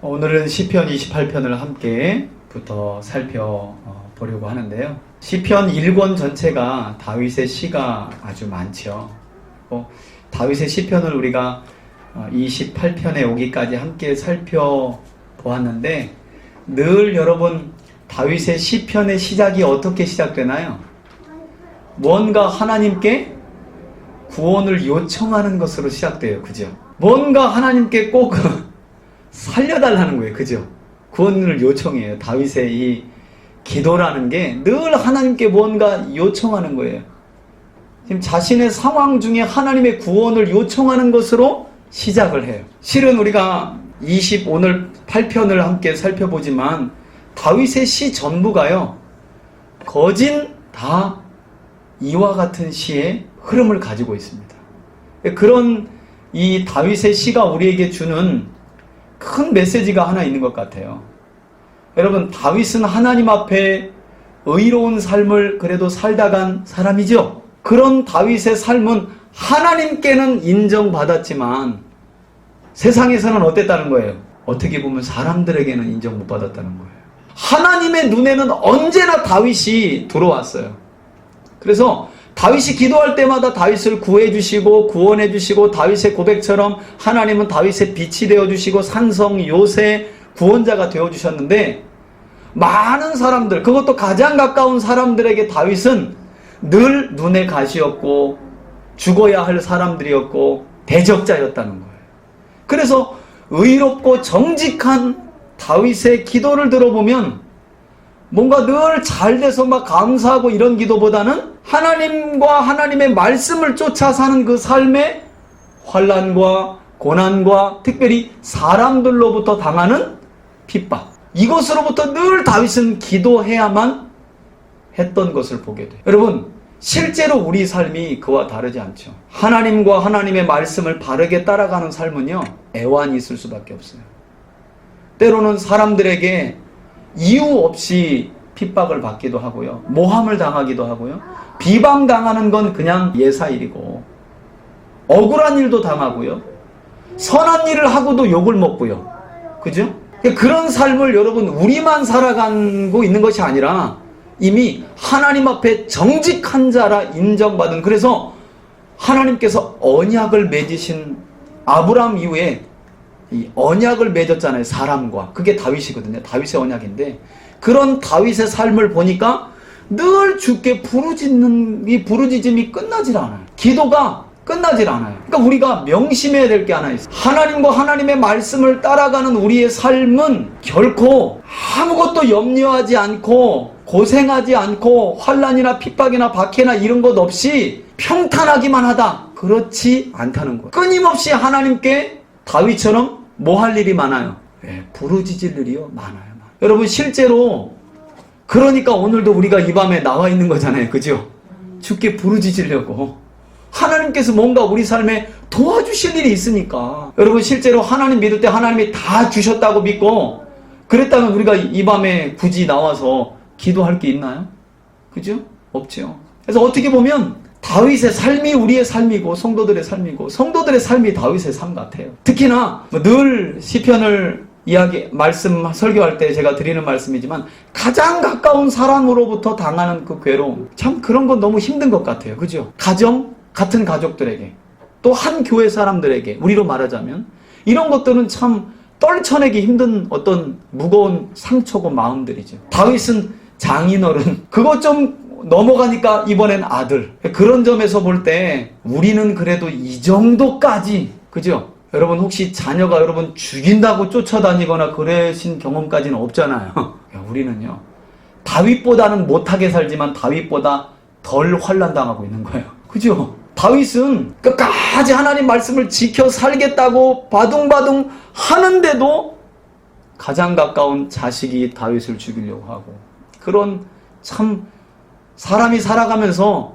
오늘은 시편 28편을 함께부터 살펴보려고 하는데요. 시편 1권 전체가 다윗의 시가 아주 많죠. 다윗의 시편을 우리가 28편에 오기까지 함께 살펴보았는데 늘 여러분 다윗의 시편의 시작이 어떻게 시작되나요? 뭔가 하나님께 구원을 요청하는 것으로 시작돼요. 그죠? 뭔가 하나님께 꼭 살려달라는 거예요. 그죠? 구원을 요청해요. 다윗의 이 기도라는 게 늘 하나님께 뭔가 요청하는 거예요. 지금 자신의 상황 중에 하나님의 구원을 요청하는 것으로 시작을 해요. 실은 우리가 오늘 8편을 함께 살펴보지만 다윗의 시 전부가요. 거진 다 이와 같은 시의 흐름을 가지고 있습니다. 그런 이 다윗의 시가 우리에게 주는 큰 메시지가 하나 있는 것 같아요. 여러분, 다윗은 하나님 앞에 의로운 삶을 그래도 살다 간 사람이죠. 그런 다윗의 삶은 하나님께는 인정받았지만 세상에서는 어땠다는 거예요? 어떻게 보면 사람들에게는 인정 못 받았다는 거예요. 하나님의 눈에는 언제나 다윗이 들어왔어요. 그래서 다윗이 기도할 때마다 다윗을 구해주시고 구원해주시고 다윗의 고백처럼 하나님은 다윗의 빛이 되어주시고 산성 요새 구원자가 되어주셨는데 많은 사람들, 그것도 가장 가까운 사람들에게 다윗은 늘 눈의 가시였고 죽어야 할 사람들이었고 대적자였다는 거예요. 그래서 의롭고 정직한 다윗의 기도를 들어보면 뭔가 늘 잘돼서 막 감사하고 이런 기도보다는 하나님과 하나님의 말씀을 쫓아 사는 그 삶의 환난과 고난과 특별히 사람들로부터 당하는 핍박, 이것으로부터 늘 다윗은 기도해야만 했던 것을 보게 돼요. 여러분, 실제로 우리 삶이 그와 다르지 않죠. 하나님과 하나님의 말씀을 바르게 따라가는 삶은요, 애환이 있을 수밖에 없어요. 때로는 사람들에게 이유 없이 핍박을 받기도 하고요. 모함을 당하기도 하고요. 비방당하는 건 그냥 예사일이고 억울한 일도 당하고요. 선한 일을 하고도 욕을 먹고요. 그죠? 그런 삶을 여러분 우리만 살아가고 있는 것이 아니라 이미 하나님 앞에 정직한 자라 인정받은, 그래서 하나님께서 언약을 맺으신 아브라함 이후에 이 언약을 맺었잖아요. 사람과. 그게 다윗이거든요. 다윗의 언약인데 그런 다윗의 삶을 보니까 늘 주께 부르짖는 이 부르짖음이 끝나질 않아요. 기도가 끝나질 않아요. 그러니까 우리가 명심해야 될 게 하나 있어요. 하나님과 하나님의 말씀을 따라가는 우리의 삶은 결코 아무것도 염려하지 않고 고생하지 않고 환난이나 핍박이나 박해나 이런 것 없이 평탄하기만 하다, 그렇지 않다는 거예요. 끊임없이 하나님께 다윗처럼 뭐 할 일이 많아요? 부르짖을 일이요 많아요. 여러분, 실제로 그러니까 오늘도 우리가 이 밤에 나와 있는 거잖아요. 그죠? 주께 부르짖으려고 하나님께서 뭔가 우리 삶에 도와주실 일이 있으니까. 여러분, 실제로 하나님 믿을 때 하나님이 다 주셨다고 믿고 그랬다면 우리가 이 밤에 굳이 나와서 기도할 게 있나요? 그죠? 없죠. 그래서 어떻게 보면 다윗의 삶이 우리의 삶이고 성도들의 삶이고 성도들의 삶이 다윗의 삶 같아요. 특히나 늘 시편을 말씀 설교할 때 제가 드리는 말씀이지만 가장 가까운 사람으로부터 당하는 그 괴로움, 참 그런 건 너무 힘든 것 같아요. 그죠? 같은 가족들에게, 또 한 교회 사람들에게, 우리로 말하자면 이런 것들은 참 떨쳐내기 힘든 어떤 무거운 상처고 마음들이죠. 다윗은 장인어른, 그것 좀 넘어가니까 이번엔 아들. 그런 점에서 볼 때 우리는 그래도 이 정도까지, 그죠? 여러분, 혹시 자녀가 여러분 죽인다고 쫓아다니거나 그러신 경험까지는 없잖아요. 우리는요, 다윗보다는 못하게 살지만 다윗보다 덜 환난당하고 있는 거예요. 그죠? 다윗은 끝까지 하나님 말씀을 지켜 살겠다고 바둥바둥 하는데도 가장 가까운 자식이 다윗을 죽이려고 하고, 그런 참 사람이 살아가면서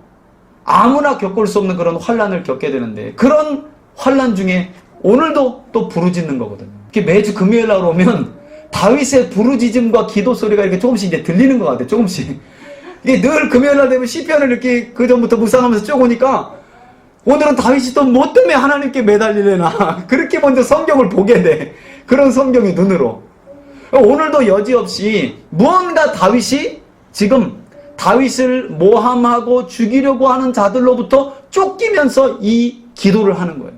아무나 겪을 수 없는 그런 환난을 겪게 되는데, 그런 환난 중에 오늘도 또 부르짖는 거거든요. 매주 금요일 날 오면 다윗의 부르짖음과 기도 소리가 이렇게 조금씩 이제 들리는 것 같아요. 조금씩. 이게 늘 금요일 날 되면 시편을 이렇게 그 전부터 묵상하면서 쭉 오니까 오늘은 다윗이 또 뭐 때문에 하나님께 매달리려나 그렇게 먼저 성경을 보게 돼. 그런 성경의 눈으로. 오늘도 여지없이 무언가 다윗이 지금 다윗을 모함하고 죽이려고 하는 자들로부터 쫓기면서 이 기도를 하는 거예요.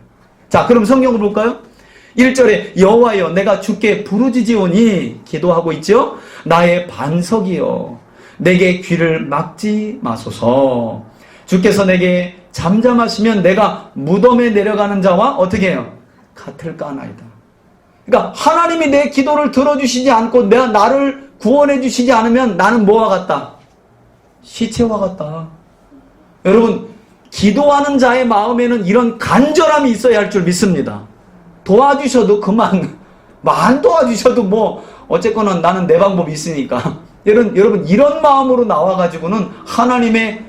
자, 그럼 성경을 볼까요? 1절에 여호와여 내가 주께 부르짖으오니 기도하고 있죠. 나의 반석이여 내게 귀를 막지 마소서. 주께서 내게 잠잠하시면 내가 무덤에 내려가는 자와 어떻게 해요? 같을 까나이다. 그러니까 하나님이 내 기도를 들어주시지 않고 나를 구원해 주시지 않으면 나는 뭐와 같다? 시체와 같다. 여러분, 기도하는 자의 마음에는 이런 간절함이 있어야 할 줄 믿습니다. 도와주셔도 그만, 안 도와주셔도 뭐 어쨌거나 나는 내 방법이 있으니까. 여러분 이런 마음으로 나와가지고는 하나님의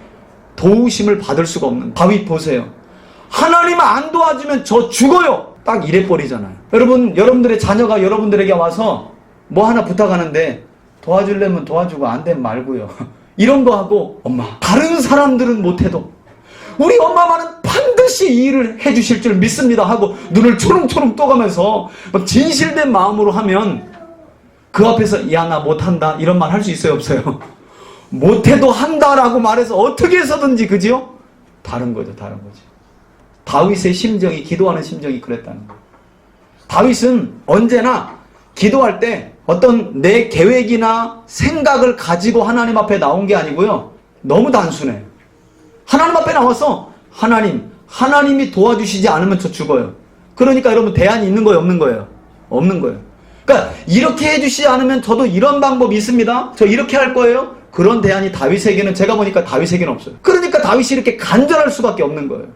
도우심을 받을 수가 없는. 다윗 보세요. 하나님 안 도와주면 저 죽어요. 딱 이래 버리잖아요. 여러분들의 자녀가 여러분들에게 와서 뭐 하나 부탁하는데 도와주려면 도와주고 안 되면 말고요. 이런 거 하고 엄마, 다른 사람들은 못해도 우리 엄마만은 반드시 이 일을 해주실 줄 믿습니다 하고 눈을 초롱초롱 떠가면서 진실된 마음으로 하면 그 앞에서 야, 나 못한다 이런 말 할 수 있어요, 없어요? 못해도 한다라고 말해서 어떻게 해서든지, 그지요? 다른 거죠. 다윗의 심정이, 기도하는 심정이 그랬다는 거예요. 다윗은 언제나 기도할 때 어떤 내 계획이나 생각을 가지고 하나님 앞에 나온 게 아니고요. 너무 단순해. 하나님 앞에 나와서 하나님이 도와주시지 않으면 저 죽어요. 그러니까 여러분 대안이 있는 거예요, 없는 거예요? 없는 거예요. 그러니까 이렇게 해주시지 않으면 저도 이런 방법이 있습니다. 저 이렇게 할 거예요. 그런 대안이 다윗에게는, 제가 보니까 다윗에게는 없어요. 그러니까 다윗이 이렇게 간절할 수밖에 없는 거예요.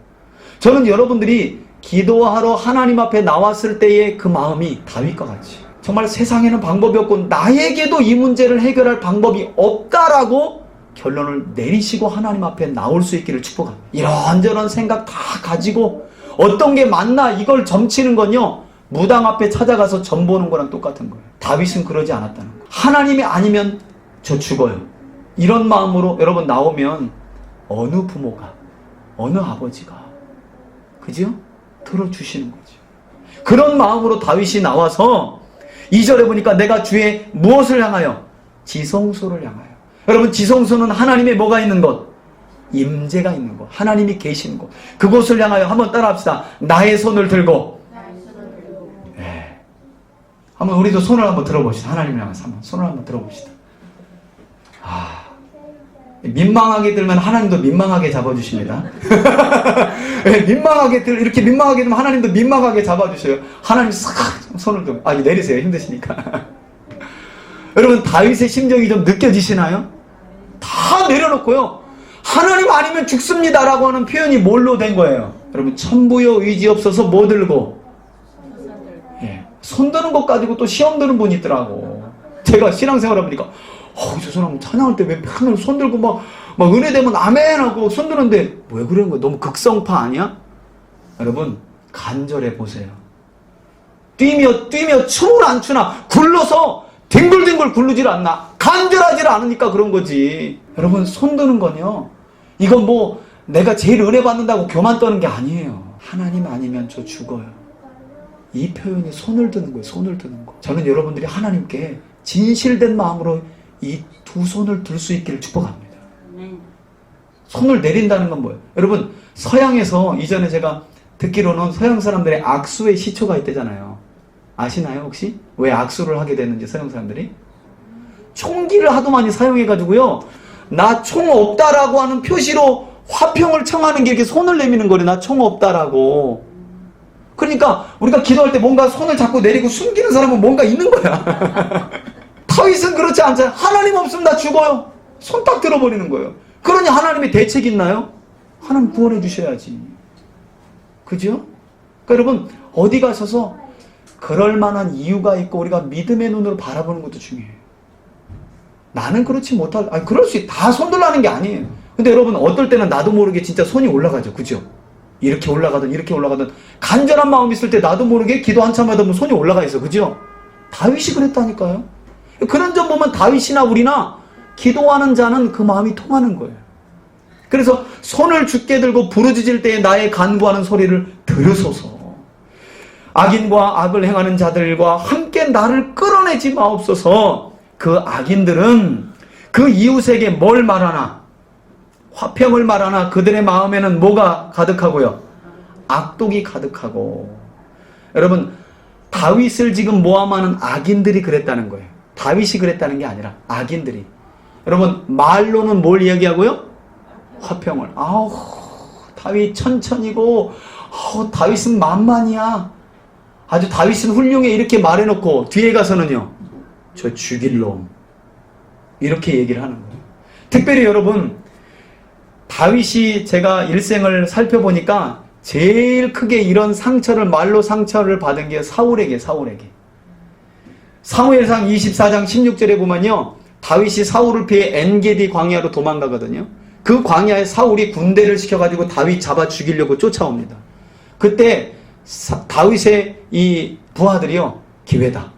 저는 여러분들이 기도하러 하나님 앞에 나왔을 때의 그 마음이 다윗과 같이 정말 세상에는 방법이 없고 나에게도 이 문제를 해결할 방법이 없다라고 결론을 내리시고 하나님 앞에 나올 수 있기를 축복합니다. 이런저런 생각 다 가지고 어떤 게 맞나 이걸 점치는 건요, 무당 앞에 찾아가서 점 보는 거랑 똑같은 거예요. 다윗은 그러지 않았다는 거예요. 하나님이 아니면 저 죽어요. 이런 마음으로 여러분 나오면 어느 부모가, 어느 아버지가, 그죠? 들어주시는 거죠. 그런 마음으로 다윗이 나와서 2절에 보니까 내가 주의 무엇을 향하여? 지성소를 향하여. 여러분, 지성소는 하나님의 뭐가 있는 곳? 임재가 있는 곳. 하나님이 계시는 곳. 그곳을 향하여 한번 따라합시다. 나의 손을 들고. 네. 한번 우리도 손을 한번 들어봅시다. 하나님을 향해서 한번 손을 한번 들어봅시다. 민망하게 들면 하나님도 민망하게 잡아주십니다. 이렇게 민망하게 들면 하나님도 민망하게 잡아주셔요. 하나님 싹 손을 좀, 내리세요. 힘드시니까. 여러분, 다윗의 심정이 좀 느껴지시나요? 다 내려놓고요. 하나님 아니면 죽습니다라고 하는 표현이 뭘로 된 거예요? 여러분, 천부여 의지 없어서 뭐 들고? 손 드는 것 가지고 또 시험 드는 분이 있더라고. 제가 신앙생활 해보니까 저 사람 찬양할 때 왜 맨날 손 들고 막 은혜 되면 아멘 하고 손 드는데 왜 그러는 거야? 너무 극성파 아니야? 여러분, 간절해 보세요. 뛰며 춤을 안 추나 굴러서 뒹굴뒹굴 굴르질 않나 간절하질 않으니까 그런 거지. 여러분, 손 드는 건요, 이건 뭐 내가 제일 은혜 받는다고 교만 떠는 게 아니에요. 하나님 아니면 저 죽어요. 이 표현이 손을 드는 거예요. 손을 드는 거. 저는 여러분들이 하나님께 진실된 마음으로 이 두 손을 들 수 있기를 축복합니다. 손을 내린다는 건 뭐예요? 여러분, 서양에서 이전에 제가 듣기로는 서양 사람들의 악수의 시초가 있대잖아요. 아시나요 혹시? 왜 악수를 하게 됐는지 서양 사람들이? 총기를 하도 많이 사용해가지고요, 나 총 없다라고 하는 표시로 화평을 청하는 게 이렇게 손을 내미는 거래. 나 총 없다라고. 그러니까 우리가 기도할 때 뭔가 손을 자꾸 내리고 숨기는 사람은 뭔가 있는 거야. 다윗은 그렇지 않잖아요. 하나님 없으면 나 죽어요. 손 딱 들어버리는 거예요. 그러니 하나님의 대책이 있나요? 하나님 구원해 주셔야지. 그죠? 그러니까 여러분, 어디 가셔서 그럴 만한 이유가 있고 우리가 믿음의 눈으로 바라보는 것도 중요해요. 나는 그렇지 못할, 그럴 수 있다. 다 손들라는 게 아니에요. 근데 여러분, 어떨 때는 나도 모르게 진짜 손이 올라가죠. 그죠? 이렇게 올라가든 간절한 마음이 있을 때 나도 모르게 기도 한참 하다 보면 손이 올라가 있어. 그죠? 다윗이 그랬다니까요. 그런 점 보면 다윗이나 우리나 기도하는 자는 그 마음이 통하는 거예요. 그래서 손을 굳게 들고 부르짖을 때에 나의 간구하는 소리를 들으소서. 악인과 악을 행하는 자들과 함께 나를 끌어내지 마옵소서. 그 악인들은 그 이웃에게 뭘 말하나? 화평을 말하나? 그들의 마음에는 뭐가 가득하고요? 악독이 가득하고. 여러분, 다윗을 지금 모함하는 악인들이 그랬다는 거예요. 다윗이 그랬다는 게 아니라 악인들이. 여러분, 말로는 뭘 이야기하고요? 화평을. 아우, 다윗 천천히고, 다윗은 만만이야. 아주 다윗은 훌륭해. 이렇게 말해놓고 뒤에 가서는요, 저 죽일 놈. 이렇게 얘기를 하는 거예요. 특별히 여러분, 다윗이 제가 일생을 살펴보니까 제일 크게 이런 상처를, 말로 상처를 받은 게 사울에게. 사무엘상 24장 16절에 보면요, 다윗이 사울을 피해 엔게디 광야로 도망가거든요. 그 광야에 사울이 군대를 시켜가지고 다윗 잡아 죽이려고 쫓아옵니다. 그때 다윗의 이 부하들이요, 기회다.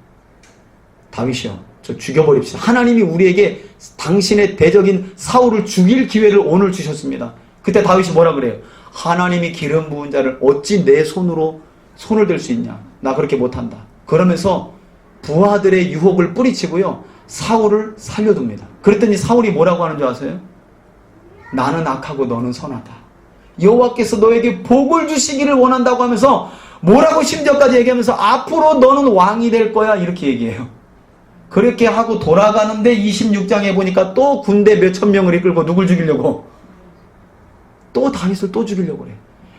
다윗이요, 저 죽여버립시다. 하나님이 우리에게 당신의 대적인 사울을 죽일 기회를 오늘 주셨습니다. 그때 다윗이 뭐라 그래요? 하나님이 기름 부은 자를 어찌 내 손으로 손을 들 수 있냐? 나 그렇게 못한다. 그러면서 부하들의 유혹을 뿌리치고요, 사울을 살려둡니다. 그랬더니 사울이 뭐라고 하는 줄 아세요? 나는 악하고 너는 선하다. 여호와께서 너에게 복을 주시기를 원한다고 하면서 뭐라고 심지어까지 얘기하면서 앞으로 너는 왕이 될 거야, 이렇게 얘기해요. 그렇게 하고 돌아가는데 26장에 보니까 또 군대 몇천 명을 이끌고 누굴 죽이려고? 또 다윗을 또 죽이려고 그래.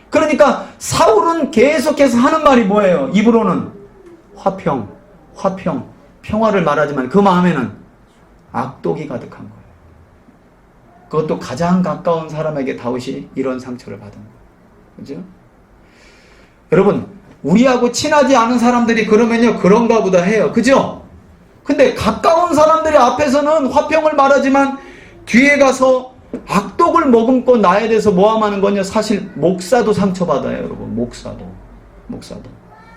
그러니까 사울은 계속해서 하는 말이 뭐예요? 입으로는 화평, 평화를 말하지만 그 마음에는 악독이 가득한 거예요. 그것도 가장 가까운 사람에게 다윗이 이런 상처를 받은 거예요. 그죠? 여러분, 우리하고 친하지 않은 사람들이 그러면요, 그런가 보다 해요. 그죠? 근데 가까운 사람들이 앞에서는 화평을 말하지만 뒤에 가서 악독을 머금고 나에 대해서 모함하는 건요, 사실 목사도 상처받아요, 여러분. 목사도.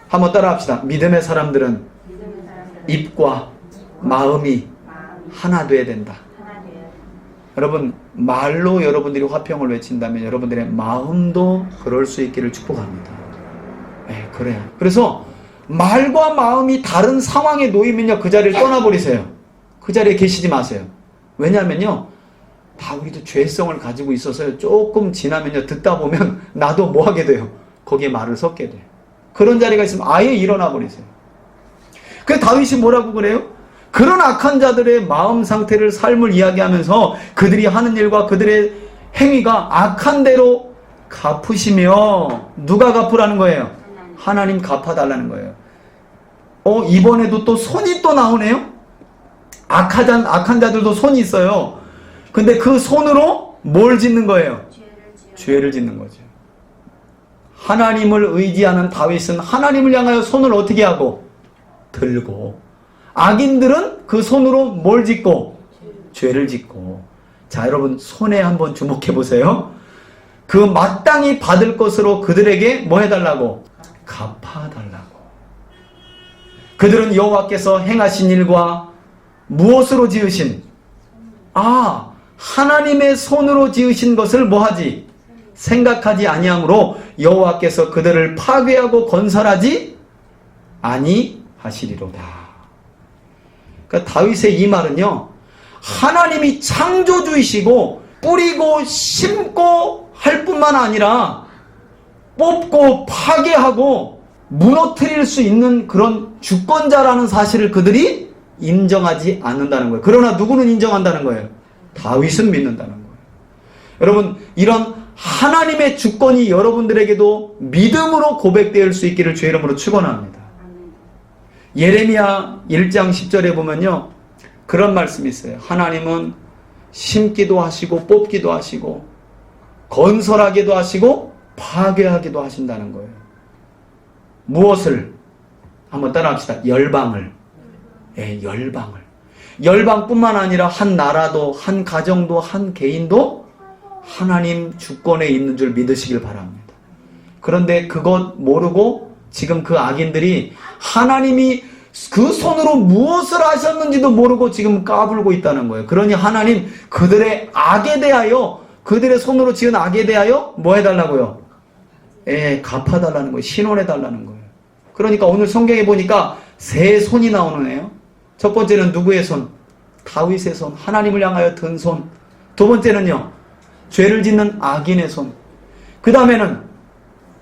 한번 따라 합시다. 믿음의 사람들은 입과 마음이 하나 돼야 된다. 여러분, 말로 여러분들이 화평을 외친다면 여러분들의 마음도 그럴 수 있기를 축복합니다. 네, 그래요. 그래서 말과 마음이 다른 상황에 놓이면요, 그 자리를 떠나버리세요. 그 자리에 계시지 마세요. 왜냐하면요, 다 우리도 죄성을 가지고 있어서요, 조금 지나면요, 듣다 보면 나도 뭐 하게 돼요? 거기에 말을 섞게 돼요. 그런 자리가 있으면 아예 일어나 버리세요. 그래서 다윗이 뭐라고 그래요? 그런 악한 자들의 마음 상태를, 삶을 이야기하면서 그들이 하는 일과 그들의 행위가 악한 대로 갚으시며, 누가 갚으라는 거예요? 하나님 갚아달라는 거예요. 이번에도 또 손이 또 나오네요? 악한 자들도 손이 있어요. 근데 그 손으로 뭘 짓는 거예요? 죄를 짓는 거죠. 하나님을 의지하는 다윗은 하나님을 향하여 손을 어떻게 하고? 들고. 악인들은 그 손으로 뭘 짓고? 죄를 짓고. 자, 여러분, 손에 한번 주목해 보세요. 그 마땅히 받을 것으로 그들에게 뭐 해달라고? 갚아달라고. 그들은 여호와께서 행하신 일과 무엇으로 지으신? 하나님의 손으로 지으신 것을 뭐하지? 생각하지 아니하므로 여호와께서 그들을 파괴하고 건설하지 아니하시리로다. 그러니까 다윗의 이 말은요, 하나님이 창조주이시고 뿌리고 심고 할 뿐만 아니라 뽑고 파괴하고 무너뜨릴 수 있는 그런 주권자라는 사실을 그들이 인정하지 않는다는 거예요. 그러나 누구는 인정한다는 거예요? 다윗은 믿는다는 거예요. 여러분, 이런 하나님의 주권이 여러분들에게도 믿음으로 고백될 수 있기를 주의 이름으로 축원합니다. 예레미야 1장 10절에 보면요, 그런 말씀이 있어요. 하나님은 심기도 하시고 뽑기도 하시고 건설하기도 하시고 파괴하기도 하신다는 거예요. 무엇을? 한번 따라합시다. 열방을. 열방을. 열방뿐만 아니라 한 나라도, 한 가정도, 한 개인도 하나님 주권에 있는 줄 믿으시길 바랍니다. 그런데 그것 모르고 지금 그 악인들이 하나님이 그 손으로 무엇을 하셨는지도 모르고 지금 까불고 있다는 거예요. 그러니 하나님 그들의 악에 대하여 그들의 손으로 지은 악에 대하여 뭐 해달라고요? 갚아달라는 거예요. 신원해달라는 거예요. 그러니까 오늘 성경에 보니까 세 손이 나오네요. 첫 번째는 누구의 손? 다윗의 손. 하나님을 향하여 든 손. 두 번째는요, 죄를 짓는 악인의 손. 그 다음에는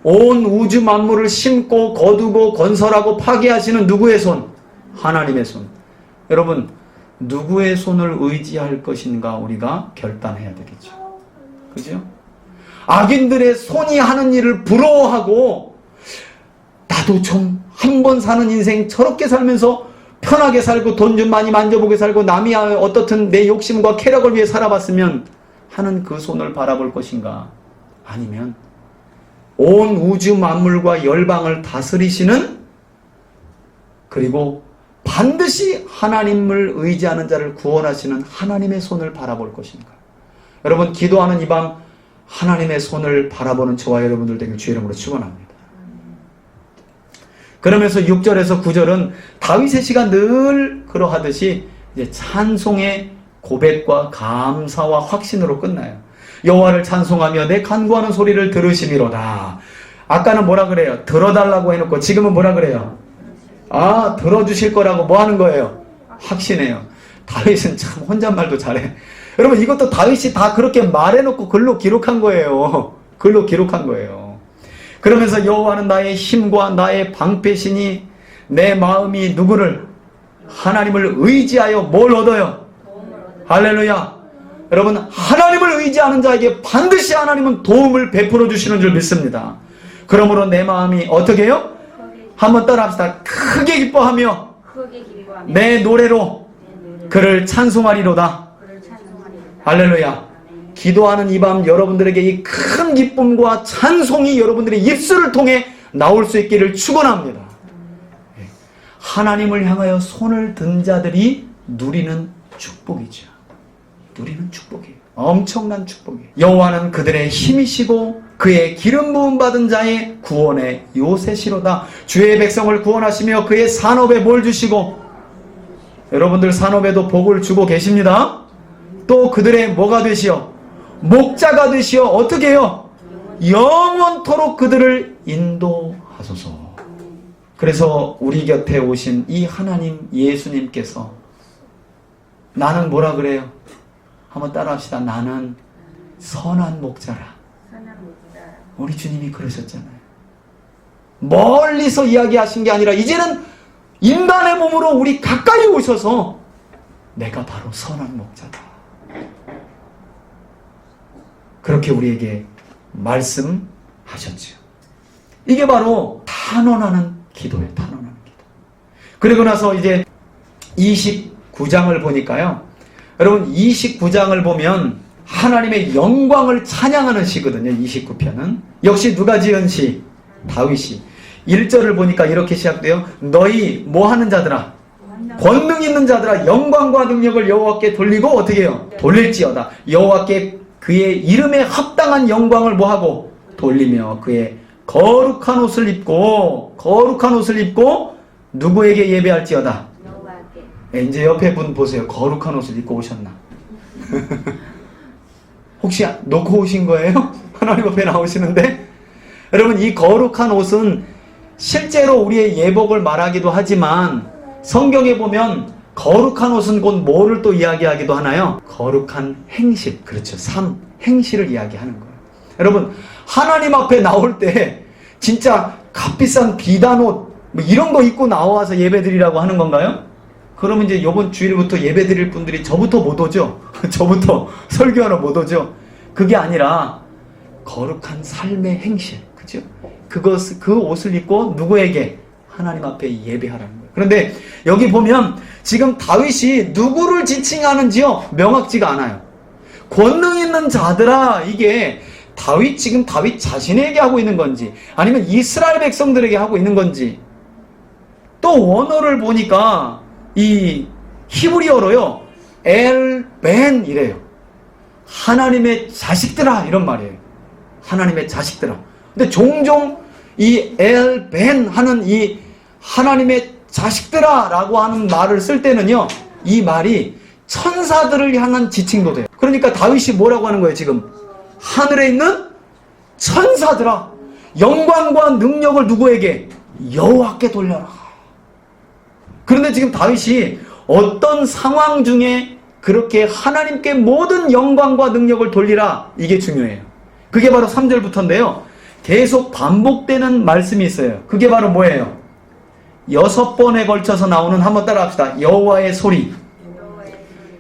온 우주 만물을 심고 거두고 건설하고 파괴하시는 누구의 손? 하나님의 손. 여러분, 누구의 손을 의지할 것인가 우리가 결단해야 되겠죠. 그죠? 악인들의 손이 하는 일을 부러워하고 나도 좀 한 번 사는 인생 저렇게 살면서 편하게 살고 돈 좀 많이 만져보게 살고 남이 어떻든 내 욕심과 쾌락을 위해 살아봤으면 하는 그 손을 바라볼 것인가? 아니면 온 우주 만물과 열방을 다스리시는, 그리고 반드시 하나님을 의지하는 자를 구원하시는 하나님의 손을 바라볼 것인가? 여러분, 기도하는 이 밤 하나님의 손을 바라보는 저와 여러분들 되길 주의 이름으로 축원합니다. 그러면서 6절에서 9절은 다윗의 시가 늘 그러하듯이 이제 찬송의 고백과 감사와 확신으로 끝나요. 여호와를 찬송하며 내 간구하는 소리를 들으시미로다. 아까는 뭐라 그래요? 들어달라고 해놓고 지금은 뭐라 그래요? 들어주실 거라고 뭐 하는 거예요? 확신해요. 다윗은 참 혼잣말도 잘해. 여러분, 이것도 다윗이 다 그렇게 말해놓고 글로 기록한 거예요. 글로 기록한 거예요. 그러면서 여호와는 나의 힘과 나의 방패시니 내 마음이 누구를? 하나님을 의지하여 뭘 얻어요? 할렐루야. 여러분, 하나님을 의지하는 자에게 반드시 하나님은 도움을 베풀어 주시는 줄 믿습니다. 그러므로 내 마음이 어떻게 해요? 한번 따라 합시다. 크게 기뻐하며 내 노래로 그를 찬송하리로다. 할렐루야. 기도하는 이 밤 여러분들에게 이 큰 기쁨과 찬송이 여러분들의 입술을 통해 나올 수 있기를 축원합니다. 하나님을 향하여 손을 든 자들이 누리는 축복이죠. 누리는 축복이에요. 엄청난 축복이에요. 여호와는 그들의 힘이시고 그의 기름 부음 받은 자의 구원의 요새시로다. 주의 백성을 구원하시며 그의 산업에 뭘 주시고, 여러분들 산업에도 복을 주고 계십니다. 또 그들의 뭐가 되시어? 목자가 되시어 어떻게 해요? 영원토록 그들을 인도하소서. 그래서 우리 곁에 오신 이 하나님 예수님께서 나는 뭐라 그래요? 한번 따라합시다. 나는 선한 목자라. 우리 주님이 그러셨잖아요. 멀리서 이야기하신 게 아니라 이제는 인간의 몸으로 우리 가까이 오셔서 내가 바로 선한 목자다. 그렇게 우리에게 말씀하셨죠. 이게 바로 탄원하는 기도예요. 탄원하는 기도. 그리고 나서 이제 29장을 보니까요. 여러분, 29장을 보면 하나님의 영광을 찬양하는 시거든요. 29편은. 역시 누가 지은 시? 다윗이. 1절을 보니까 이렇게 시작돼요. 너희 뭐 하는 자들아? 권능 있는 자들아, 영광과 능력을 여호와께 돌리고 어떻게 해요? 돌릴지어다. 여호와께 그의 이름에 합당한 영광을 뭐하고? 돌리며 그의 거룩한 옷을 입고 누구에게 예배할지어다? 이제 옆에 분 보세요. 거룩한 옷을 입고 오셨나? 혹시 놓고 오신 거예요? 하나님 앞에 나오시는데? 여러분, 이 거룩한 옷은 실제로 우리의 예복을 말하기도 하지만 성경에 보면 거룩한 옷은 곧 뭐를 또 이야기하기도 하나요? 거룩한 행실. 그렇죠. 삶, 행실을 이야기하는 거예요. 여러분, 하나님 앞에 나올 때 진짜 값비싼 비단옷 뭐 이런 거 입고 나와서 예배드리라고 하는 건가요? 그러면 이제 이번 주일부터 예배드릴 분들이 저부터 못 오죠? 저부터 설교하러 못 오죠? 그게 아니라 거룩한 삶의 행실. 그죠? 그 옷을 입고 누구에게? 하나님 앞에 예배하라는 거예요. 그런데 여기 보면 지금 다윗이 누구를 지칭하는지요? 명확지가 않아요. 권능 있는 자들아, 이게 지금 다윗 자신에게 하고 있는 건지 아니면 이스라엘 백성들에게 하고 있는 건지. 또 원어를 보니까 이 히브리어로요, 엘벤 이래요. 하나님의 자식들아 이런 말이에요. 하나님의 자식들아. 근데 종종 이 엘벤 하는 이 하나님의 자식들아 라고 하는 말을 쓸 때는요, 이 말이 천사들을 향한 지칭도 돼요. 그러니까 다윗이 뭐라고 하는 거예요? 지금 하늘에 있는 천사들아, 영광과 능력을 누구에게? 여호와께 돌려라. 그런데 지금 다윗이 어떤 상황 중에 그렇게 하나님께 모든 영광과 능력을 돌리라, 이게 중요해요. 그게 바로 3절부터인데요. 계속 반복되는 말씀이 있어요. 그게 바로 뭐예요? 6번에 걸쳐서 나오는, 한번 따라합시다. 여호와의 소리.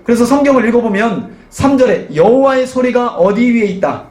그래서 성경을 읽어보면 3절에 여호와의 소리가 어디 위에 있다?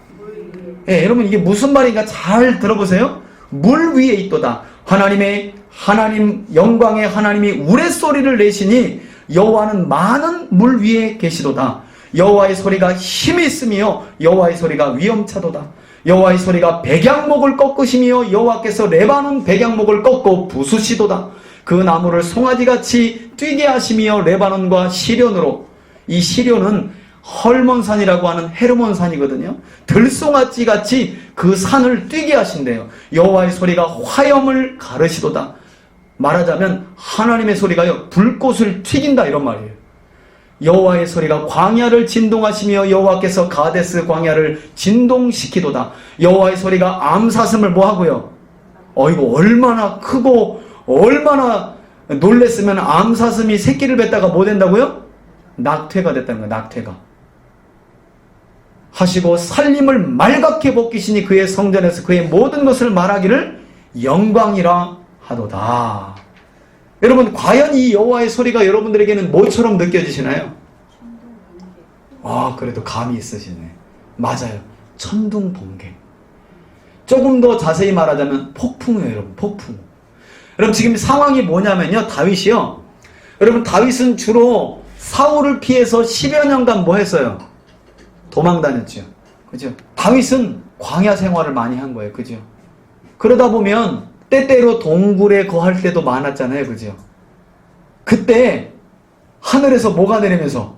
예, 여러분 이게 무슨 말인가 잘 들어보세요. 물 위에 있도다. 하나님 영광의 하나님이 우레소리를 내시니 여호와는 많은 물 위에 계시도다. 여호와의 소리가 힘이 있으며 여호와의 소리가 위엄차도다. 여호와의 소리가 백양목을 꺾으시며 여호와께서 레바논 백양목을 꺾고 부수시도다. 그 나무를 송아지같이 뛰게 하시며 레바논과 시련으로, 이 시련은 헐몬산이라고 하는 헤르몬산이거든요. 들송아찌같이 그 산을 뛰게 하신대요. 여호와의 소리가 화염을 가르시도다. 말하자면 하나님의 소리가요, 불꽃을 튀긴다, 이런 말이에요. 여호와의 소리가 광야를 진동하시며 여호와께서 가데스 광야를 진동시키도다. 여호와의 소리가 암사슴을 뭐하고요? 이거 얼마나 크고 얼마나 놀랬으면 암사슴이 새끼를 뱉다가 뭐 된다고요? 낙퇴가 됐다는 거예요. 낙퇴가. 하시고 살림을 말갛게 벗기시니 그의 성전에서 그의 모든 것을 말하기를 영광이라 하도다. 여러분, 과연 이 여호와의 소리가 여러분들에게는 뭐처럼 느껴지시나요? 그래도 감이 있으시네. 맞아요. 천둥 번개. 조금 더 자세히 말하자면 폭풍이에요, 여러분. 폭풍. 여러분, 지금 상황이 뭐냐면요, 다윗이요. 여러분, 다윗은 주로 사울을 피해서 10여 년간 뭐 했어요? 도망 다녔죠. 그죠? 다윗은 광야 생활을 많이 한 거예요. 그죠? 그러다 보면 때때로 동굴에 거할 때도 많았잖아요. 그죠? 그때 하늘에서 뭐가 내리면서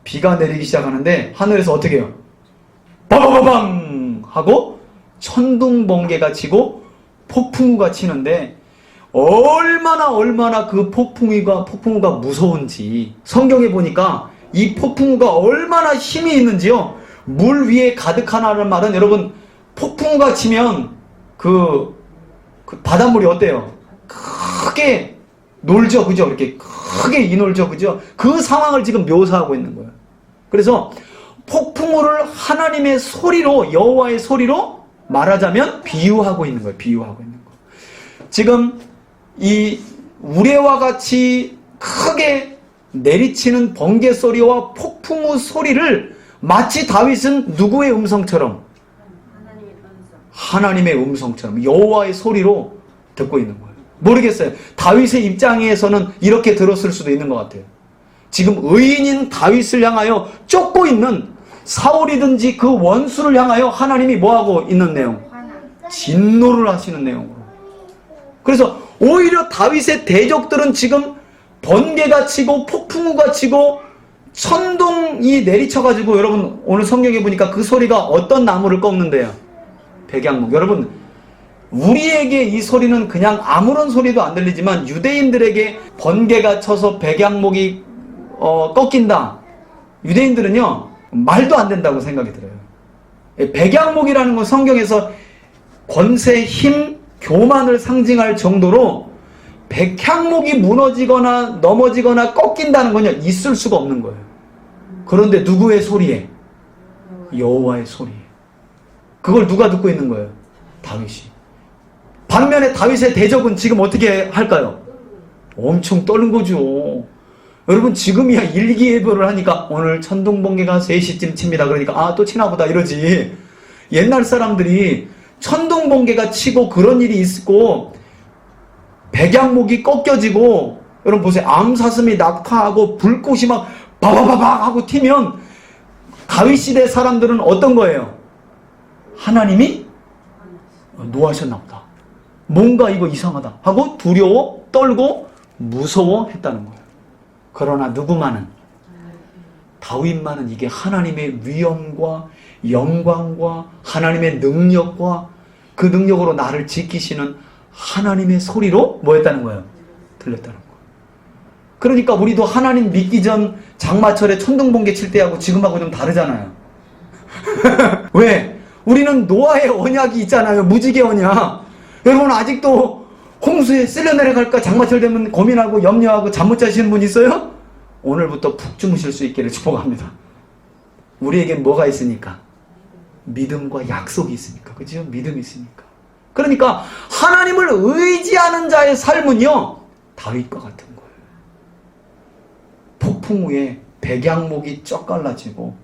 비가 내리기 시작하는데 하늘에서 어떻게 해요? 빠바바방 하고 천둥 번개가 치고 폭풍우가 치는데 얼마나 그 폭풍우가 무서운지 성경에 보니까 이 폭풍우가 얼마나 힘이 있는지요. 물 위에 가득하다는 말은, 여러분, 폭풍우가 치면 그 바닷물이 어때요? 크게 놀죠. 그죠? 이렇게 크게 이놀죠. 그죠? 그 상황을 지금 묘사하고 있는 거예요. 그래서 폭풍우를 하나님의 소리로, 여호와의 소리로 말하자면 비유하고 있는 거예요. 비유하고 있는 거. 지금 이 우레와 같이 크게 내리치는 번개 소리와 폭풍우 소리를 마치 다윗은 누구의 음성처럼? 하나님의 음성처럼, 여호와의 소리로 듣고 있는 거예요. 모르겠어요. 다윗의 입장에서는 이렇게 들었을 수도 있는 것 같아요. 지금 의인인 다윗을 향하여 쫓고 있는 사울이든지 그 원수를 향하여 하나님이 뭐하고 있는 내용? 진노를 하시는 내용으로. 그래서 오히려 다윗의 대적들은 지금 번개가 치고 폭풍우가 치고 천둥이 내리쳐가지고, 여러분 오늘 성경에 보니까 그 소리가 어떤 나무를 꺾는데요? 백양목. 여러분, 우리에게 이 소리는 그냥 아무런 소리도 안 들리지만 유대인들에게 번개가 쳐서 백양목이 꺾인다. 유대인들은요, 말도 안 된다고 생각이 들어요. 백양목이라는 건 성경에서 권세, 힘, 교만을 상징할 정도로 백향목이 무너지거나 넘어지거나 꺾인다는 건요, 있을 수가 없는 거예요. 그런데 누구의 소리에? 여호와의 소리에. 그걸 누가 듣고 있는 거예요? 다윗이. 반면에 다윗의 대적은 지금 어떻게 할까요? 엄청 떠는 거죠. 여러분, 지금이야 일기예보를 하니까 오늘 천둥번개가 3시쯤 칩니다. 그러니까 또 치나 보다 이러지. 옛날 사람들이 천둥번개가 치고 그런 일이 있고 백양목이 꺾여지고, 여러분 보세요. 암사슴이 낙하하고 불꽃이 막 바바바박 하고 튀면 다윗 시대 사람들은 어떤 거예요? 하나님이 노하셨나 보다. 뭔가 이거 이상하다 하고 두려워, 떨고 무서워했다는 거예요. 그러나 누구만은? 다윗만은 이게 하나님의 위엄과 영광과 하나님의 능력과 그 능력으로 나를 지키시는 하나님의 소리로 뭐였다는 거예요? 들렸다는 거예요. 그러니까 우리도 하나님 믿기 전 장마철에 천둥번개 칠 때하고 지금하고 좀 다르잖아요. 왜? 우리는 노아의 언약이 있잖아요. 무지개 언약. 여러분 아직도 홍수에 쓸려 내려갈까 장마철 되면 고민하고 염려하고 잠 못 자시는 분 있어요? 오늘부터 푹 주무실 수 있기를 축복합니다. 우리에겐 뭐가 있으니까? 믿음과 약속이 있으니까. 그죠? 믿음이 있으니까. 그러니까 하나님을 의지하는 자의 삶은요, 다윗과 같은 거예요. 폭풍 후에 백양목이 쩍 갈라지고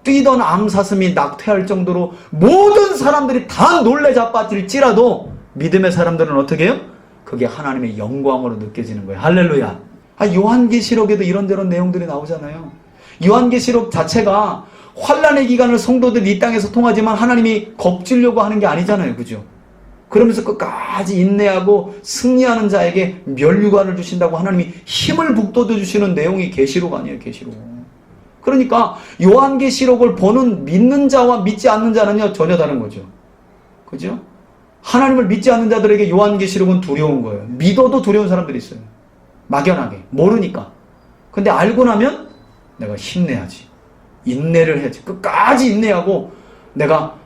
뛰던 암사슴이 낙퇴할 정도로 모든 사람들이 다 놀래 자빠질지라도 믿음의 사람들은 어떻게 해요? 그게 하나님의 영광으로 느껴지는 거예요. 할렐루야. 요한계시록에도 이런저런 내용들이 나오잖아요. 요한계시록 자체가 환란의 기간을 성도들 이 땅에서 통하지만 하나님이 겁주려고 하는 게 아니잖아요. 그죠? 그러면서 끝까지 인내하고 승리하는 자에게 면류관을 주신다고 하나님이 힘을 북돋워 주시는 내용이 계시록 아니에요. 계시록. 그러니까 요한계시록을 보는 믿는 자와 믿지 않는 자는요, 전혀 다른 거죠. 그죠? 하나님을 믿지 않는 자들에게 요한계시록은 두려운 거예요. 믿어도 두려운 사람들이 있어요. 막연하게. 모르니까. 근데 알고 나면 내가 힘내야지. 인내를 해야지. 끝까지 인내하고 내가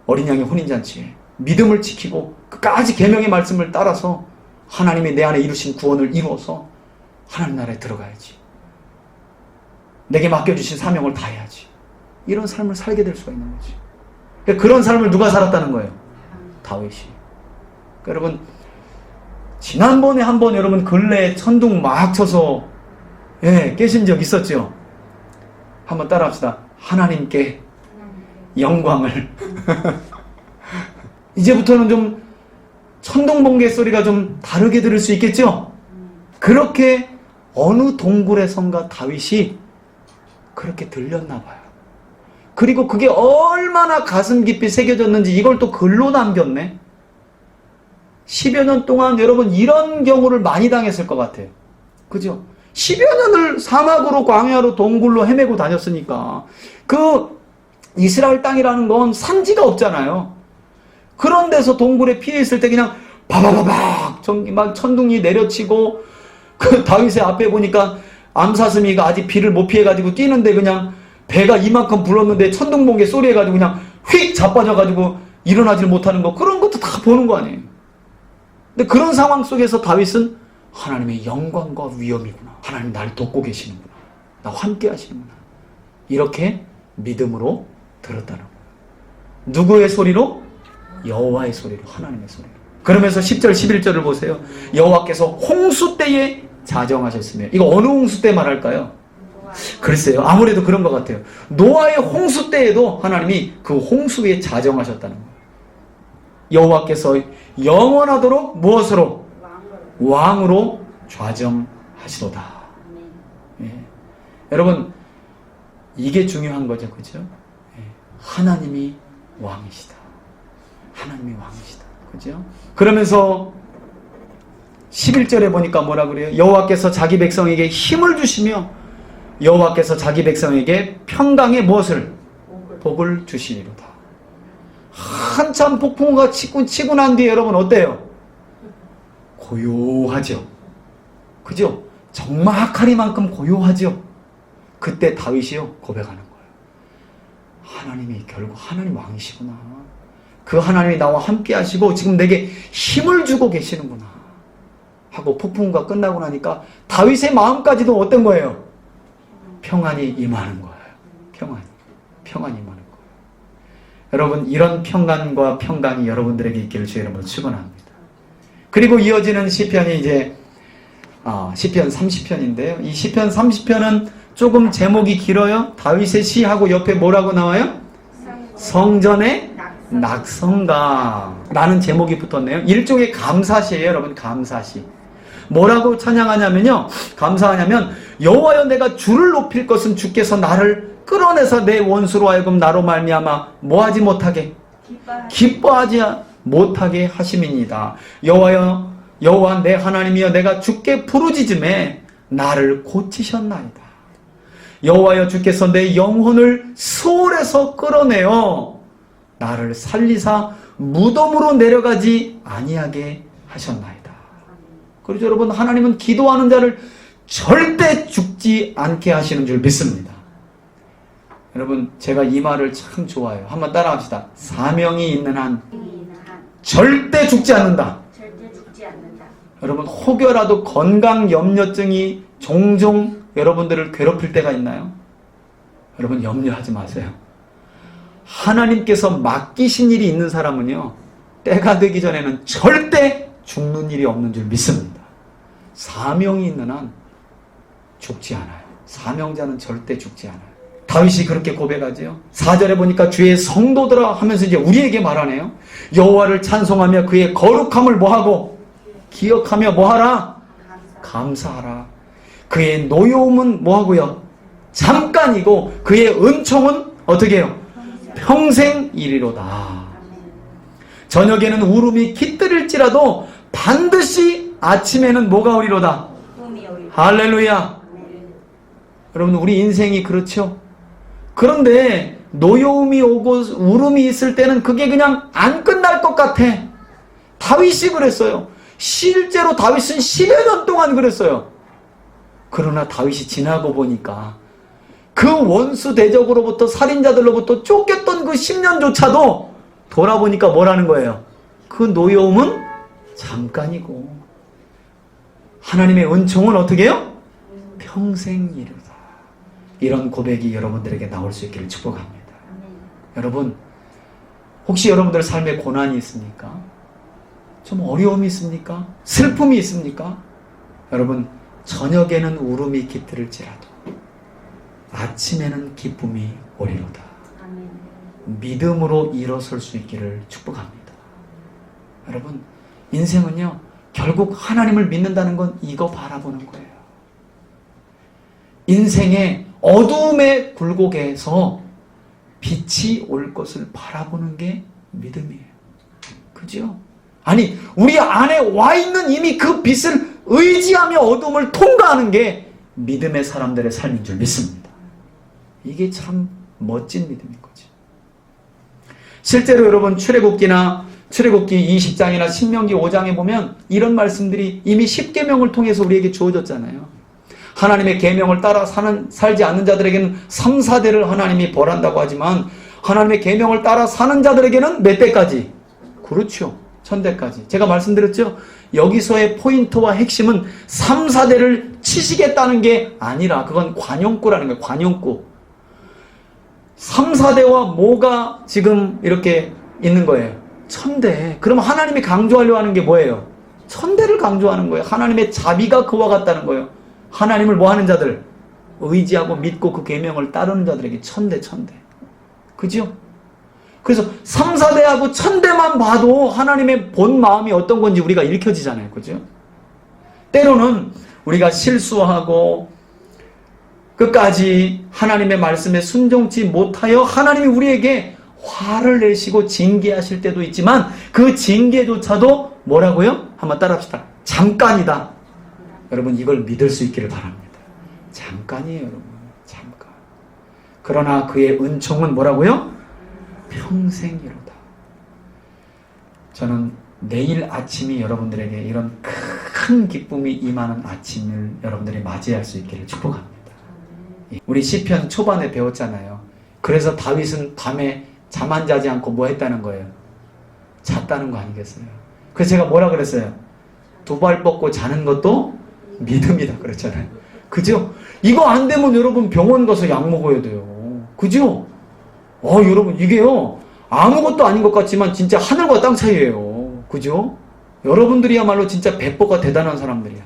어린 양의 혼인잔치에 믿음을 지키고 끝까지 계명의 말씀을 따라서 하나님이 내 안에 이루신 구원을 이루어서 하나님 나라에 들어가야지. 내게 맡겨주신 사명을 다해야지. 이런 삶을 살게 될 수가 있는 거지. 그런 삶을 누가 살았다는 거예요? 다윗이. 여러분, 지난번에 한번 여러분 근래에 천둥 막 쳐서 깨신 적 있었죠? 한번 따라합시다. 하나님께 영광을. 이제부터는 좀 천둥 번개 소리가 좀 다르게 들을 수 있겠죠? 그렇게 어느 동굴에선가 다윗이 그렇게 들렸나 봐요. 그리고 그게 얼마나 가슴 깊이 새겨졌는지 이걸 또 글로 남겼네. 10여 년 동안 여러분 이런 경우를 많이 당했을 것 같아요. 그죠? 10여 년을 사막으로 광야로 동굴로 헤매고 다녔으니까 그 이스라엘 땅이라는 건 산지가 없잖아요. 그런 데서 동굴에 피해 있을 때 그냥 바바바박 막 천둥이 내려치고 그 다윗의 앞에 보니까 암사슴이가 아직 비를 못 피해가지고 뛰는데 그냥 배가 이만큼 불렀는데 천둥번개 소리 해가지고 그냥 휙 자빠져가지고 일어나질 못하는 거, 그런 것도 다 보는 거 아니에요. 근데 그런 상황 속에서 다윗은 하나님의 영광과 위엄이구나. 하나님 날 돕고 계시는구나. 나와 함께 하시는구나. 이렇게 믿음으로 들었다는 거예요. 누구의 소리로? 여호와의 소리로, 하나님의 소리로. 그러면서 10절 11절을 보세요. 여호와께서 홍수 때에 자정하셨으며, 이거 어느 홍수 때 말할까요? 글쎄요, 아무래도 그런 것 같아요. 노아의 홍수 때에도 하나님이 그 홍수에 자정하셨다는 거예요. 여호와께서 영원하도록 무엇으로? 왕으로 좌정하시도다. 예. 여러분, 이게 중요한 거죠. 그죠? 예. 하나님이 왕이시다. 하나님이 왕이시다. 그죠? 그러면서 11절에 보니까 뭐라 그래요? 여호와께서 자기 백성에게 힘을 주시며 여호와께서 자기 백성에게 평강의 무엇을? 복을 주시리로다. 한참 폭풍우가 치고 난 뒤에 여러분 어때요? 고요하죠. 그죠? 적막하리만큼 고요하죠. 그때 다윗이요 고백하는 거예요. 하나님이 결국 하나님 왕이시구나. 그 하나님이 나와 함께 하시고 지금 내게 힘을 주고 계시는구나 하고 폭풍우가 끝나고 나니까 다윗의 마음까지도 어떤 거예요? 평안이 임하는 거예요. 평안이 임하는 거예요. 여러분, 이런 평안과 평강이 여러분들에게 있기를 주의 이름으로 축원합니다. 그리고 이어지는 시편이 이제 시편 30편인데요. 이 시편 30편은 조금 제목이 길어요. 다윗의 시하고 옆에 뭐라고 나와요? 성전의 낙성가 라는 제목이 붙었네요. 일종의 감사시예요. 여러분, 감사시. 뭐라고 찬양하냐면요, 감사하냐면 여호와여 내가 주를 높일 것은 주께서 나를 끌어내서 내 원수로 하여금 나로 말미암아 뭐하지 못하게? 기뻐하지 못하게 하심이니이다. 여호와여, 여호와 내 하나님이여 내가 주께 부르짖음에 나를 고치셨나이다. 여호와여 주께서 내 영혼을 수월에서 끌어내어 나를 살리사 무덤으로 내려가지 아니하게 하셨나이다. 그렇죠, 여러분. 하나님은 기도하는 자를 절대 죽지 않게 하시는 줄 믿습니다. 여러분 제가 이 말을 참 좋아해요. 한번 따라합시다. 사명이 있는 한 절대 죽지 않는다. 절대 죽지 않는다. 여러분 혹여라도 건강 염려증이 종종 여러분들을 괴롭힐 때가 있나요? 여러분 염려하지 마세요. 하나님께서 맡기신 일이 있는 사람은요, 때가 되기 전에는 절대 죽는 일이 없는 줄 믿습니다. 사명이 있는 한 죽지 않아요. 사명자는 절대 죽지 않아요. 다윗이 그렇게 고백하지요. 4절에 보니까 주의 성도들아 하면서 이제 우리에게 말하네요. 여호와를 찬송하며 그의 거룩함을 뭐하고 기억하며 뭐하라? 감사하라. 그의 노여움은 뭐하고요? 잠깐이고 그의 은총은 어떻게 해요? 평생 이리로다. 저녁에는 울음이 깃들일지라도 반드시 아침에는 뭐가 오리로다. 할렐루야. 여러분 우리 인생이 그렇죠? 그런데 노여움이 오고 울음이 있을 때는 그게 그냥 안 끝날 것 같아. 다윗이 그랬어요. 실제로 다윗은 10여 년 동안 그랬어요. 그러나 다윗이 지나고 보니까 그 원수 대적으로부터 살인자들로부터 쫓겼던 그 10년조차도 돌아보니까 뭐라는 거예요? 그 노여움은 잠깐이고 하나님의 은총은 어떻게 해요? 평생 이르다. 이런 고백이 여러분들에게 나올 수 있기를 축복합니다. 여러분 혹시 여러분들 삶에 고난이 있습니까? 좀 어려움이 있습니까? 슬픔이 있습니까? 여러분 저녁에는 울음이 깃들을지라도 아침에는 기쁨이 오리로다. 믿음으로 일어설 수 있기를 축복합니다. 여러분 인생은요 결국 하나님을 믿는다는 건 이거 바라보는 거예요. 인생의 어두움의 굴곡에서 빛이 올 것을 바라보는 게 믿음이에요. 그죠? 아니 우리 안에 와 있는 이미 그 빛을 의지하며 어둠을 통과하는 게 믿음의 사람들의 삶인 줄 믿습니다. 이게 참 멋진 믿음인 거죠. 실제로 여러분 출애굽기 20장이나 신명기 5장에 보면 이런 말씀들이 이미 10계명을 통해서 우리에게 주어졌잖아요. 하나님의 계명을 따라 살지 않는 자들에게는 3, 4대를 하나님이 벌한다고 하지만 하나님의 계명을 따라 사는 자들에게는 몇 대까지? 그렇죠. 1000대까지. 제가 말씀드렸죠. 여기서의 포인트와 핵심은 3, 4대를 치시겠다는 게 아니라 그건 관용구라는 거예요. 관용구. 3, 4대와 뭐가 지금 이렇게 있는 거예요? 1000대. 그럼 하나님이 강조하려고 하는 게 뭐예요? 1000대를 강조하는 거예요. 하나님의 자비가 그와 같다는 거예요. 하나님을 뭐 하는 자들? 의지하고 믿고 그 계명을 따르는 자들에게 1000대. 그죠? 그래서 3, 4대하고 1000대만 봐도 하나님의 본 마음이 어떤 건지 우리가 읽혀지잖아요. 그죠? 때로는 우리가 실수하고 끝까지 하나님의 말씀에 순종치 못하여 하나님이 우리에게 화를 내시고 징계하실 때도 있지만 그 징계조차도 뭐라고요? 한번 따라합시다. 잠깐이다. 여러분 이걸 믿을 수 있기를 바랍니다. 잠깐이에요. 여러분. 잠깐. 그러나 그의 은총은 뭐라고요? 평생이로다. 저는 내일 아침이 여러분들에게 이런 큰 기쁨이 임하는 아침을 여러분들이 맞이할 수 있기를 축복합니다. 우리 시편 초반에 배웠잖아요. 그래서 다윗은 밤에 잠 안 자지 않고 뭐 했다는 거예요? 잤다는 거 아니겠어요? 그래서 제가 뭐라 그랬어요? 두 발 뻗고 자는 것도 믿음이다 그랬잖아요. 그죠? 이거 안 되면 여러분 병원 가서 약 먹어야 돼요. 그죠? 여러분 이게요 아무것도 아닌 것 같지만 진짜 하늘과 땅 차이예요. 그죠? 여러분들이야말로 진짜 배포가 대단한 사람들이야.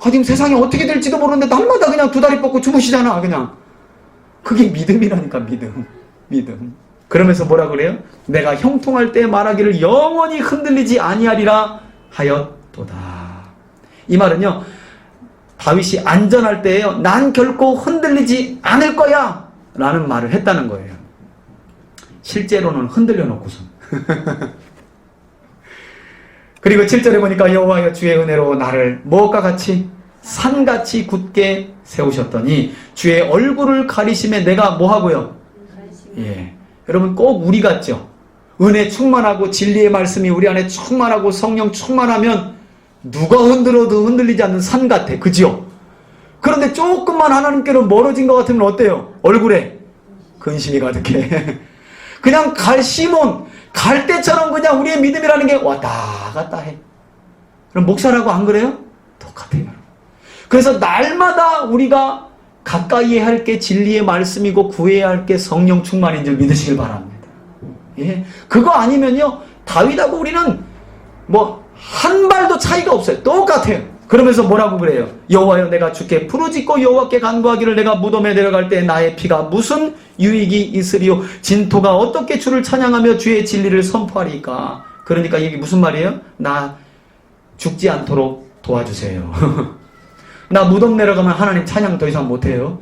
지금 세상이 어떻게 될지도 모르는데 날마다 그냥 두 다리 뻗고 주무시잖아. 그냥 그게 믿음이라니까. 믿음. 그러면서 뭐라 그래요? 내가 형통할 때 말하기를 영원히 흔들리지 아니하리라 하였도다. 이 말은요 다윗이 안전할 때에요 난 결코 흔들리지 않을 거야 라는 말을 했다는 거예요. 실제로는 흔들려 놓고선 그리고 7절에 보니까 여호와여 주의 은혜로 나를 무엇과 같이 산같이 굳게 세우셨더니 주의 얼굴을 가리심에 내가 뭐하고요? 예, 여러분 꼭 우리 같죠? 은혜 충만하고 진리의 말씀이 우리 안에 충만하고 성령 충만하면 누가 흔들어도 흔들리지 않는 산 같아. 그죠? 그런데 조금만 하나님께로 멀어진 것 같으면 어때요? 얼굴에 근심이 가득해. 그냥 시몬 갈 때처럼 그냥 우리의 믿음이라는 게 왔다 갔다 해. 그럼 목사라고 안 그래요? 똑같아요. 그래서 날마다 우리가 가까이 할 게 진리의 말씀이고 구해야 할 게 성령 충만인 줄 믿으시길 바랍니다. 예, 그거 아니면요 다윗하고 우리는 뭐 한 발도 차이가 없어요. 똑같아요. 그러면서 뭐라고 그래요? 여호와여 내가 주께 부르짖고 여호와께 간구하기를 내가 무덤에 내려갈 때 나의 피가 무슨 유익이 있으리요? 진토가 어떻게 주를 찬양하며 주의 진리를 선포하리까? 그러니까 이게 무슨 말이에요? 나 죽지 않도록 도와주세요. 나 무덤 내려가면 하나님 찬양 더 이상 못해요.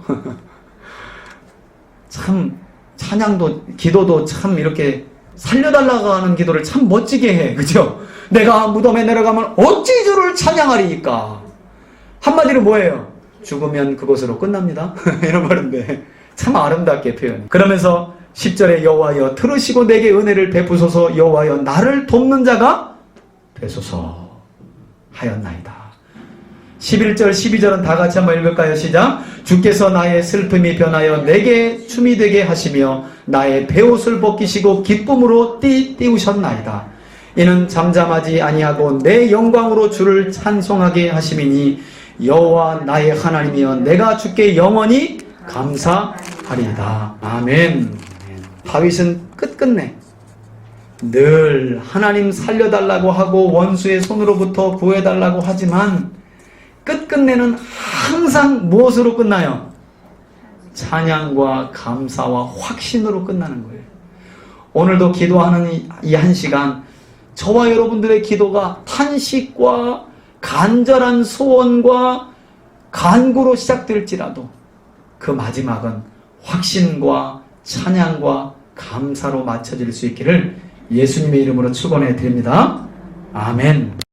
참 찬양도 기도도 참 이렇게 살려달라고 하는 기도를 참 멋지게 해. 그죠? 내가 무덤에 내려가면 어찌 주를 찬양하리까? 한마디로 뭐예요? 죽으면 그것으로 끝납니다. 이런 말인데 참 아름답게 표현해. 그러면서 10절에 여호와여 들으시고 내게 은혜를 베푸소서 여호와여 나를 돕는 자가 되소서 하였나이다. 11절 12절은 다 같이 한번 읽을까요? 시작. 주께서 나의 슬픔이 변하여 내게 춤이 되게 하시며 나의 베옷을 벗기시고 기쁨으로 띠우셨나이다. 이는 잠잠하지 아니하고 내 영광으로 주를 찬송하게 하심이니 여호와 나의 하나님이여 내가 주께 영원히 감사하리이다. 아멘. 다윗은 끝끝내 늘 하나님 살려달라고 하고 원수의 손으로부터 구해달라고 하지만 끝끝내는 항상 무엇으로 끝나요? 찬양과 감사와 확신으로 끝나는 거예요. 오늘도 기도하는 이 한 시간 저와 여러분들의 기도가 탄식과 간절한 소원과 간구로 시작될지라도 그 마지막은 확신과 찬양과 감사로 맞춰질 수 있기를 예수님의 이름으로 축원해 드립니다. 아멘.